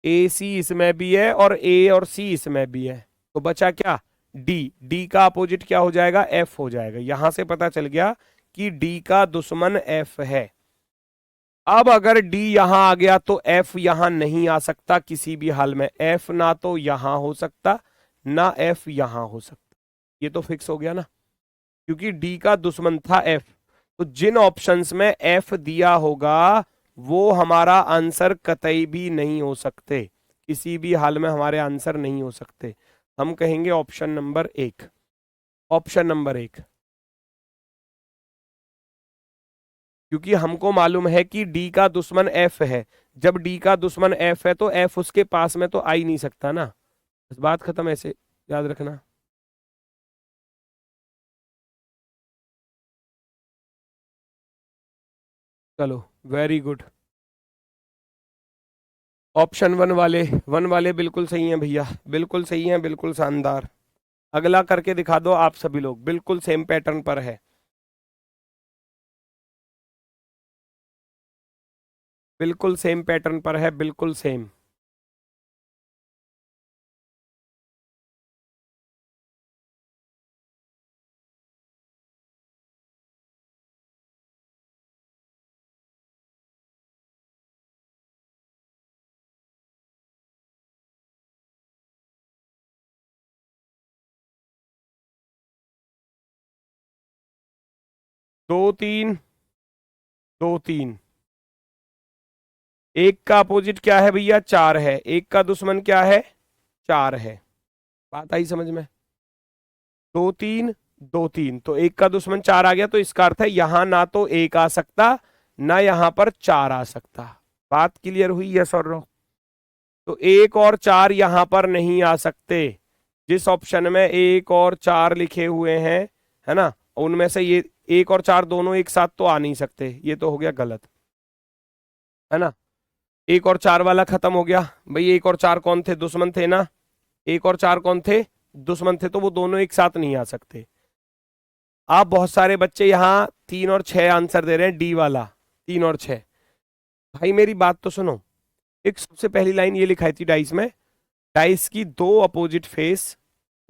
Speaker 1: ए सी इसमें भी है और ए और सी इसमें भी है, तो बचा क्या, डी। डी का अपोजिट क्या हो जाएगा, एफ हो जाएगा। यहां से पता चल गया कि डी का दुश्मन एफ है। अब अगर डी यहां आ गया तो एफ यहां नहीं आ सकता किसी भी हाल में। एफ ना तो यहां हो सकता ना एफ यहां हो सकता, ये तो फिक्स हो गया ना, क्योंकि डी का दुश्मन था एफ। तो जिन ऑप्शंस में एफ दिया होगा वो हमारा आंसर कतई भी नहीं हो सकते, किसी भी हाल में हमारे आंसर नहीं हो सकते। हम कहेंगे ऑप्शन नंबर एक, ऑप्शन नंबर एक, क्योंकि हमको मालूम है कि डी का दुश्मन एफ है। जब डी का दुश्मन एफ है तो एफ उसके पास में तो आ ही नहीं सकता ना, बस बात खत्म, ऐसे याद रखना। चलो वेरी गुड। ऑप्शन वन वाले बिल्कुल सही हैं भैया, बिल्कुल सही हैं, बिल्कुल शानदार। अगला करके दिखा दो आप सभी लोग, बिल्कुल सेम पैटर्न पर है, बिल्कुल सेम पैटर्न पर है, बिल्कुल सेम। दो तीन, दो तीन। एक का अपोजिट क्या है भैया, चार है। एक का दुश्मन क्या है, चार है। बात आई समझ में, दो तीन, दो तीन, तो एक का दुश्मन चार आ गया, तो इसका अर्थ है यहां ना तो एक आ सकता ना यहां पर चार आ सकता। बात क्लियर हुई, यस और नो। तो एक और चार यहां पर नहीं आ सकते। जिस ऑप्शन में एक और चार लिखे हुए हैं, है ना, उनमें से ये एक और चार दोनों एक साथ तो आ नहीं सकते, ये तो हो गया गलत, है ना। एक और चार वाला खत्म हो गया भाई। एक और चार कौन थे, दुश्मन थे ना। एक और चार कौन थे, दुश्मन थे, तो वो दोनों एक साथ नहीं आ सकते। आप बहुत सारे बच्चे यहाँ तीन और छह आंसर दे रहे हैं, डी वाला, तीन और छह। भाई मेरी बात तो सुनो, एक सबसे पहली लाइन ये लिखाई थी डाइस में, डाइस की दो अपोजिट फेस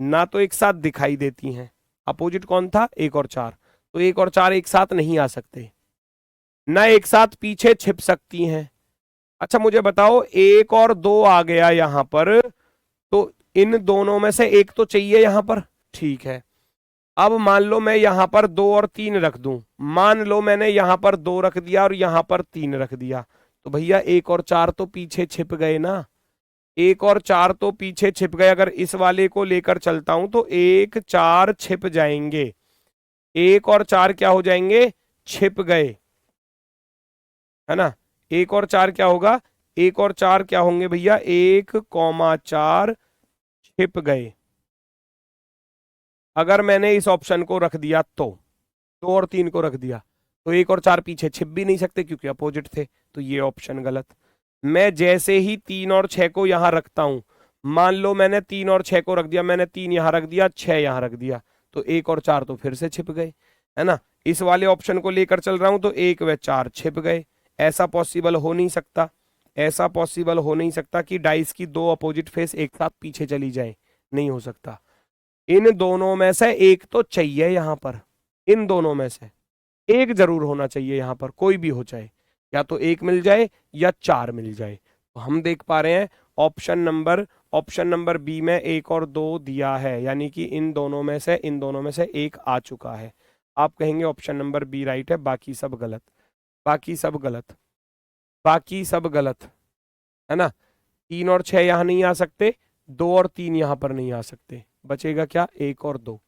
Speaker 1: ना तो एक साथ दिखाई देती हैं। अपोजिट कौन था, एक और चार, तो एक और चार एक साथ नहीं आ सकते, ना एक साथ पीछे छिप सकती हैं। अच्छा मुझे बताओ, एक और दो आ गया यहां पर, तो इन दोनों में से एक तो चाहिए यहां पर, ठीक है। अब मान लो मैं यहां पर दो और तीन रख दूं, मान लो मैंने यहां पर दो रख दिया और यहां पर तीन रख दिया, तो भैया एक और चार तो पीछे छिप गए ना। एक और चार तो पीछे छिप गए। अगर इस वाले को लेकर चलता हूं तो एक चार छिप जाएंगे, एक और चार क्या हो जाएंगे, छिप गए, है ना। एक और चार क्या होगा, एक और चार क्या होंगे भैया, एक कौमा चार छिप गए। अगर मैंने इस ऑप्शन को रख दिया तो, दो और तीन को रख दिया, तो एक और चार पीछे छिप भी नहीं सकते क्योंकि अपोजिट थे, तो ये ऑप्शन गलत। मैं जैसे ही तीन और छह को यहां रखता हूं, मान लो मैंने तीन और छह को रख दिया, मैंने तीन यहां रख दिया, छह यहां रख दिया, तो एक और चार तो फिर से छिप गए, है ना। इस वाले ऑप्शन को लेकर चल रहा हूं तो एक व चार छिप गए। ऐसा पॉसिबल हो नहीं सकता, ऐसा पॉसिबल हो नहीं सकता कि डाइस की दो अपोजिट फेस एक साथ पीछे चली जाए, नहीं हो सकता। इन दोनों में से एक तो चाहिए यहां पर, इन दोनों में से एक जरूर होना चाहिए यहां पर, कोई भी हो जाए, या तो एक मिल जाए या चार मिल जाए। तो हम देख पा रहे हैं ऑप्शन नंबर बी में एक और दो दिया है, यानी कि इन दोनों में से, इन दोनों में से एक आ चुका है। आप कहेंगे ऑप्शन नंबर बी राइट है, बाकी सब गलत, बाकी सब गलत, बाकी सब गलत, है ना। तीन और छह यहां नहीं आ सकते, दो और तीन यहां पर नहीं आ सकते, बचेगा क्या, एक और दो।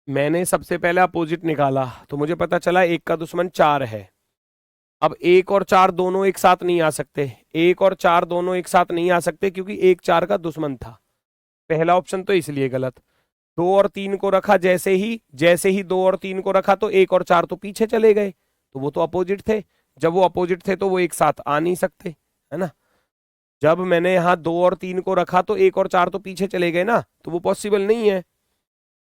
Speaker 1: मैंने सबसे पहले अपोजिट निकाला तो मुझे पता चला एक का दुश्मन चार है। अब एक और चार दोनों एक साथ नहीं आ सकते, एक और चार दोनों एक साथ नहीं आ सकते क्योंकि एक चार का दुश्मन था। पहला ऑप्शन तो इसलिए गलत। दो और तीन को रखा, जैसे ही दो और तीन को रखा तो एक और चार तो पीछे चले गए, तो वो तो अपोजिट थे। जब वो अपोजिट थे तो वो एक साथ आ नहीं सकते, है ना। जब मैंने यहाँ दो और तीन को रखा तो एक और चार तो पीछे चले गए ना, तो वो पॉसिबल नहीं है।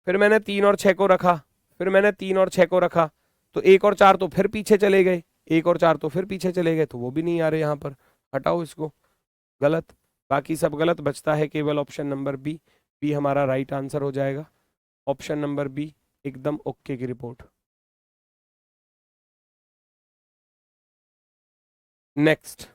Speaker 1: फिर मैंने तीन और छह को रखा, फिर मैंने तीन और छह को रखा, तो एक और चार तो फिर पीछे चले गए, 1 और 4 तो फिर पीछे चले गए, तो वो भी नहीं आ रहे यहाँ पर, हटाओ इसको, गलत, बाकी सब गलत, बचता है केवल ऑप्शन नंबर बी। बी हमारा राइट आंसर हो जाएगा, ऑप्शन नंबर बी एकदम ओके की रिपोर्ट। नेक्स्ट,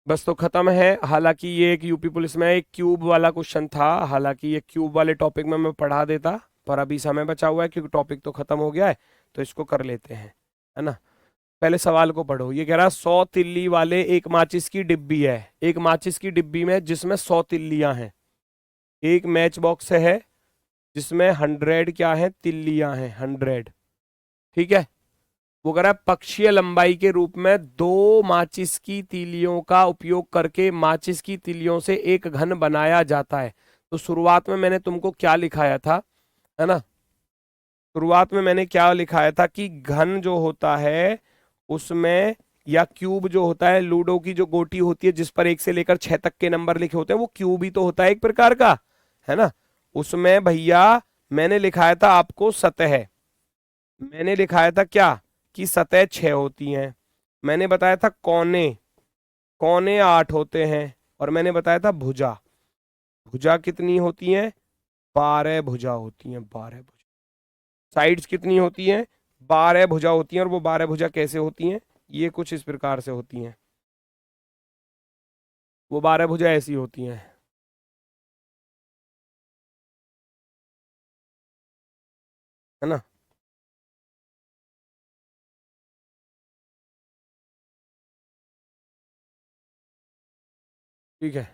Speaker 1: बस तो खत्म है। हालांकि ये एक यूपी पुलिस में एक क्यूब वाला क्वेश्चन था, हालांकि ये क्यूब वाले टॉपिक में मैं पढ़ा देता, पर अभी समय बचा हुआ है क्योंकि टॉपिक तो खत्म हो गया है, तो इसको कर लेते हैं, है ना। पहले सवाल को पढ़ो। ये कह रहा है 100 तिल्ली वाले एक माचिस की डिब्बी है, एक माचिस की डिब्बी में जिसमें 100 तिल्लियां हैं। एक मैच बॉक्स है जिसमें 100 क्या है, तिल्लियां हैं, 100, ठीक है। वो कह रहा है पक्षीय लंबाई के रूप में 2 माचिस की तीलियों का उपयोग करके माचिस की तीलियों से एक घन बनाया जाता है। तो शुरुआत में मैंने तुमको क्या लिखाया था, है ना, शुरुआत में मैंने क्या लिखाया था कि घन जो होता है उसमें, या क्यूब जो होता है, लूडो की जो गोटी होती है जिस पर 1 से लेकर 6 तक के नंबर लिखे होते हैं, वो क्यूब ही तो होता है एक प्रकार का, है ना। उसमें भैया मैंने लिखाया था आपको सतह, मैंने लिखाया था क्या कि सतह 6 होती हैं, मैंने बताया था कोने, कोने 8 होते हैं, और मैंने बताया था भुजा, भुजा कितनी होती हैं, 12 भुजा होती हैं, 12 भुजा। साइड्स कितनी होती हैं, 12 भुजा होती हैं, और वो 12 भुजा कैसे होती हैं, ये कुछ इस प्रकार से होती हैं, वो 12 भुजा ऐसी होती हैं, है ना। ठीक है,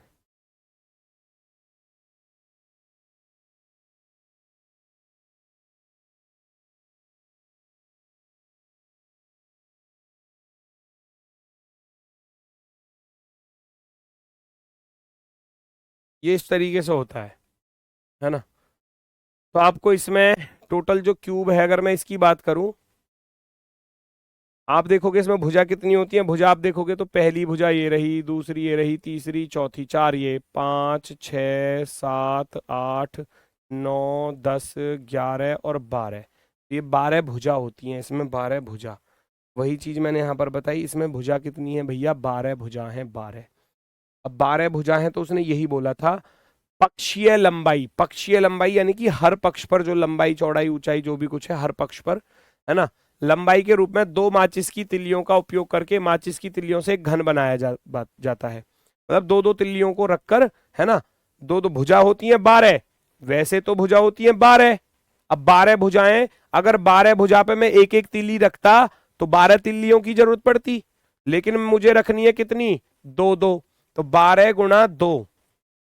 Speaker 1: ये इस तरीके से होता है ना। तो आपको इसमें टोटल जो क्यूब है, अगर मैं इसकी बात करूं, आप देखोगे इसमें भुजा कितनी होती है, भुजा आप देखोगे तो पहली भुजा ये रही, दूसरी ये रही, तीसरी, चौथी, 4, ये 5, 6, 7, 8, 9, 10, 11 और 12, ये 12 भुजा होती हैं, इसमें 12 भुजा, वही चीज मैंने यहाँ पर बताई, इसमें भुजा कितनी है भैया, 12 भुजा हैं, 12। अब 12 भुजा हैं तो उसने यही बोला था पक्षीय लंबाई, पक्षीय लंबाई यानी कि हर पक्ष पर जो लंबाई, चौड़ाई, ऊंचाई जो भी कुछ है हर पक्ष पर, है ना, लंबाई के रूप में 2 माचिस की तिल्लियों का उपयोग करके माचिस की तिल्लियों से एक घन बनाया जाता है, मतलब 2-2 तिल्लियों को रखकर, है ना, 2-2 भुजा होती हैं 12, वैसे तो भुजा होती हैं 12। अब 12 भुजाएं, अगर 12 भुजा पे मैं एक एक तिल्ली रखता तो 12 तिल्लियों की जरूरत पड़ती, लेकिन मुझे रखनी है कितनी, 2-2, तो 12 गुणा 2,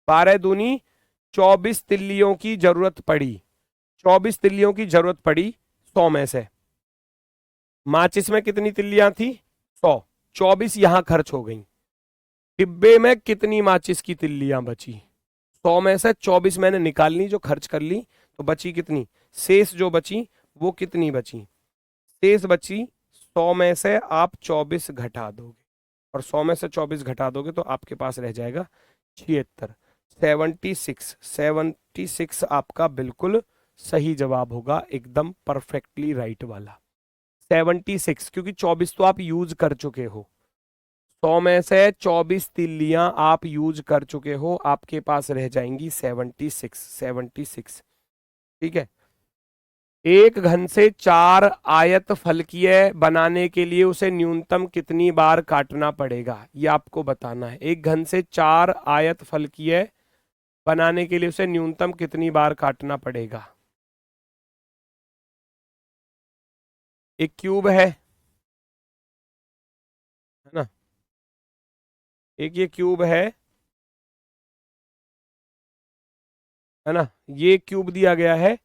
Speaker 1: 12 दूनी 24 तिल्लियों की जरूरत पड़ी, 24 तिल्लियों की जरूरत पड़ी 100 में से। माचिस में कितनी तिल्लियां थी, 100, 24 यहां खर्च हो गई। डिब्बे में कितनी माचिस की तिल्लियां बची, 100 में से 24 मैंने निकाल ली, जो खर्च कर ली, तो बची कितनी, शेष जो बची वो कितनी बची, शेष बची 100 में से आप 24 घटा दोगे, और 100 में से 24 घटा दोगे तो आपके पास रह जाएगा 76, 76, 76 आपका बिल्कुल सही जवाब होगा, एकदम परफेक्टली राइट वाला 76, क्योंकि 24 तो आप यूज कर चुके हो, 100 में से 24 तिल्लियां आप यूज कर चुके हो, आपके पास रह जाएंगी 76, 76, ठीक है। एक घन से 4 आयत फलकीय बनाने के लिए उसे न्यूनतम कितनी बार काटना पड़ेगा, ये आपको बताना है। एक घन से 4 आयत फलकीय बनाने के लिए उसे न्यूनतम कितनी बार काटना पड़ेगा। एक क्यूब है ना, एक ये क्यूब है ना, ये क्यूब दिया गया है,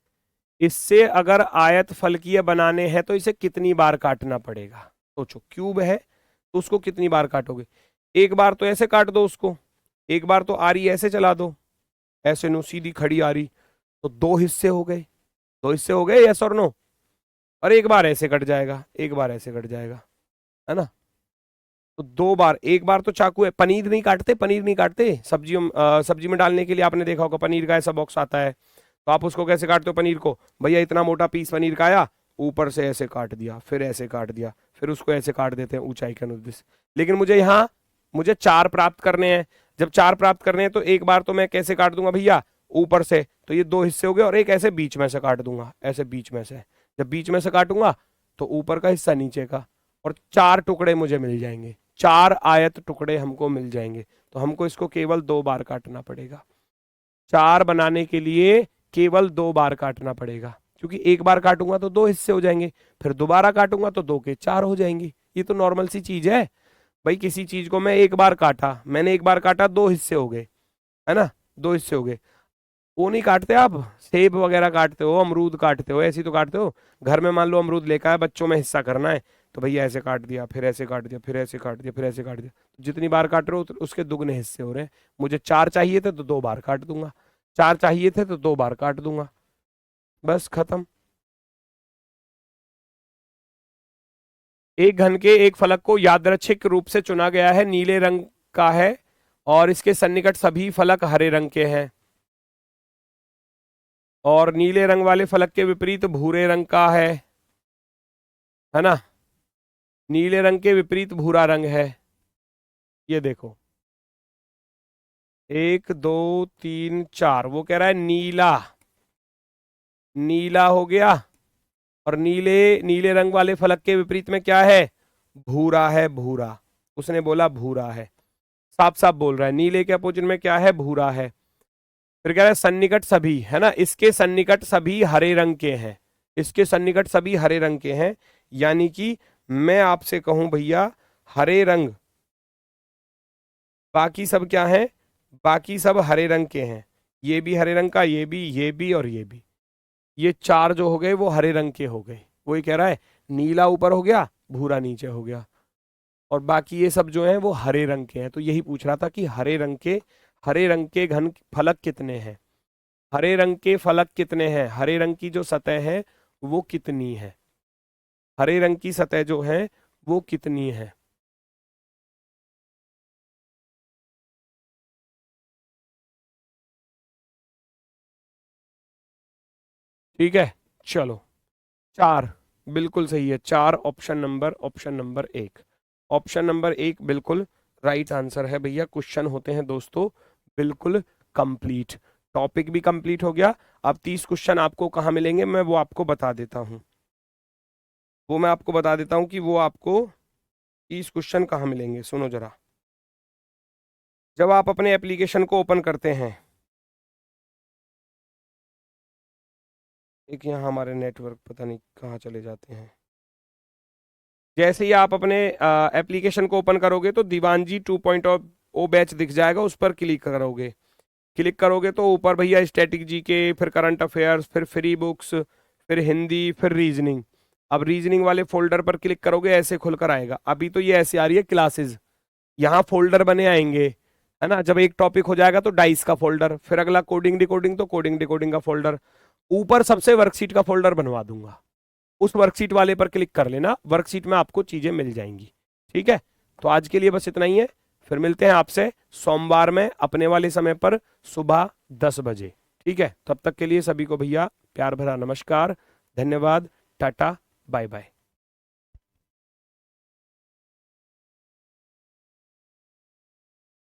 Speaker 1: इससे अगर आयत फलकीय बनाने हैं तो इसे कितनी बार काटना पड़ेगा। सोचो, क्यूब है तो उसको कितनी बार काटोगे, एक बार तो ऐसे काट दो उसको, एक बार तो आरी ऐसे चला दो, ऐसे नो सीधी खड़ी आरी, तो 2 हिस्से हो गए, 2 हिस्से हो गए, यस और नो। और एक बार ऐसे कट जाएगा, एक बार ऐसे कट जाएगा, है ना। तो 2 बार, एक बार तो चाकू है, पनीर नहीं काटते, पनीर नहीं काटते सब्जियों, सब्जी में डालने के लिए आपने देखा होगा पनीर का ऐसा बॉक्स आता है, तो आप उसको कैसे काटते हो पनीर को, भैया इतना मोटा पीस पनीर का आया, ऊपर से ऐसे काट दिया, फिर ऐसे काट दिया, फिर उसको ऐसे काट देते हैं ऊंचाई के अनुदिश। लेकिन मुझे 4 प्राप्त करने हैं। जब 4 प्राप्त करने हैं तो एक बार तो मैं कैसे काट दूंगा भैया, ऊपर से, तो ये 2 हिस्से हो गए, और एक ऐसे बीच में से काट दूंगा, ऐसे बीच में से। जब बीच में से काटूंगा तो ऊपर का हिस्सा नीचे का, और 4 टुकड़े मुझे मिल जाएंगे, 4 आयत टुकड़े हमको मिल जाएंगे। तो हमको इसको केवल 2 बार काटना पड़ेगा। 4 बनाने के लिए केवल 2 बार काटना पड़ेगा, क्योंकि एक बार काटूंगा तो 2 हिस्से हो जाएंगे, फिर दोबारा काटूंगा तो 2 के 4 हो जाएंगे। ये तो नॉर्मल सी चीज है भाई। किसी चीज को मैं एक बार काटा, मैंने एक बार काटा, 2 हिस्से हो गए, है ना, 2 हिस्से हो गए। वो नहीं काटते आप, सेब वगैरह काटते हो, अमरूद काटते हो, ऐसे तो काटते हो। घर में मान लो अमरूद लेकर आए, बच्चों में हिस्सा करना है, तो भैया ऐसे काट दिया, फिर ऐसे काट दिया, फिर ऐसे काट दिया, फिर ऐसे काट दिया। जितनी बार काट रहे हो उसके दुगने हिस्से हो रहे हैं। मुझे 4 चाहिए थे तो 2 बार काट दूंगा, 4 चाहिए थे तो 2 बार काट दूंगा, बस खत्म। एक घन के एक फलक को यादृच्छिक रूप से चुना गया है, नीले रंग का है, और इसके सन्निकट सभी फलक हरे रंग के हैं, और नीले रंग वाले फलक के विपरीत भूरे रंग का है ना, नीले रंग के विपरीत भूरा रंग है। ये देखो 1 2 3 4, वो कह रहा है नीला, नीला हो गया, और नीले नीले रंग वाले फलक के विपरीत में क्या है, भूरा है, भूरा। उसने बोला भूरा है, साफ साफ बोल रहा है, नीले के अपोजिट में क्या है, भूरा है। फिर कह रहा है सन्निकट सभी, है ना, इसके सन्निकट सभी हरे रंग के हैं, इसके सन्निकट सभी हरे रंग के हैं। यानी कि मैं आपसे कहूं भैया, हरे रंग, बाकी सब क्या है, बाकी सब हरे रंग के हैं। ये भी हरे रंग का, ये भी, ये भी, और ये भी। ये 4 जो हो गए वो हरे रंग के हो गए। वही कह रहा है नीला ऊपर हो गया, भूरा नीचे हो गया, और बाकी ये सब जो है वो हरे रंग के हैं। तो यही पूछ रहा था कि हरे रंग के घन फलक कितने हैं, हरे रंग के फलक कितने हैं, हरे रंग की जो सतह है वो कितनी है, हरे रंग की सतह जो है वो कितनी है। ठीक है, चलो 4 बिल्कुल सही है, 4 ऑप्शन नंबर 1, ऑप्शन नंबर 1 बिल्कुल राइट आंसर है भैया। क्वेश्चन होते हैं दोस्तों बिल्कुल कंप्लीट, टॉपिक भी कंप्लीट हो गया। अब 30 क्वेश्चन आपको कहाँ मिलेंगे, मैं वो आपको बता देता हूँ, वो मैं आपको बता देता हूँ कि वो आपको 30 क्वेश्चन कहाँ मिलेंगे। सुनो जरा, जब आप अपने एप्लीकेशन को ओपन करते हैं, एक यहाँ हमारे नेटवर्क पता नहीं कहाँ चले जाते हैं, जैसे ही आप अपने एप्लीकेशन को ओपन करोगे तो दीवानजी 2.0 बैच दिख जाएगा, उस पर क्लिक करोगे, क्लिक करोगे तो ऊपर भैया स्टैटिक जीके, फिर करंट अफेयर्स, फिर फ्री बुक्स, फिर हिंदी, फिर रीजनिंग। अब रीजनिंग वाले फोल्डर पर क्लिक करोगे, ऐसे खुलकर आएगा। अभी तो ये ऐसे आ रही है क्लासेस, यहाँ फोल्डर बने आएंगे, है ना। जब एक टॉपिक हो जाएगा तो डाइस का फोल्डर, फिर अगला कोडिंग डिकोडिंग, तो कोडिंग डिकोडिंग का फोल्डर, ऊपर सबसे वर्कशीट का फोल्डर बनवा दूंगा। उस वर्कशीट वाले पर क्लिक कर लेना, वर्कशीट में आपको चीजें मिल जाएंगी। ठीक है, तो आज के लिए बस इतना ही है, फिर मिलते हैं आपसे सोमवार में अपने वाले समय पर सुबह 10 बजे। ठीक है, तब तक के लिए सभी को भैया प्यार भरा नमस्कार, धन्यवाद, टाटा, बाय बाय।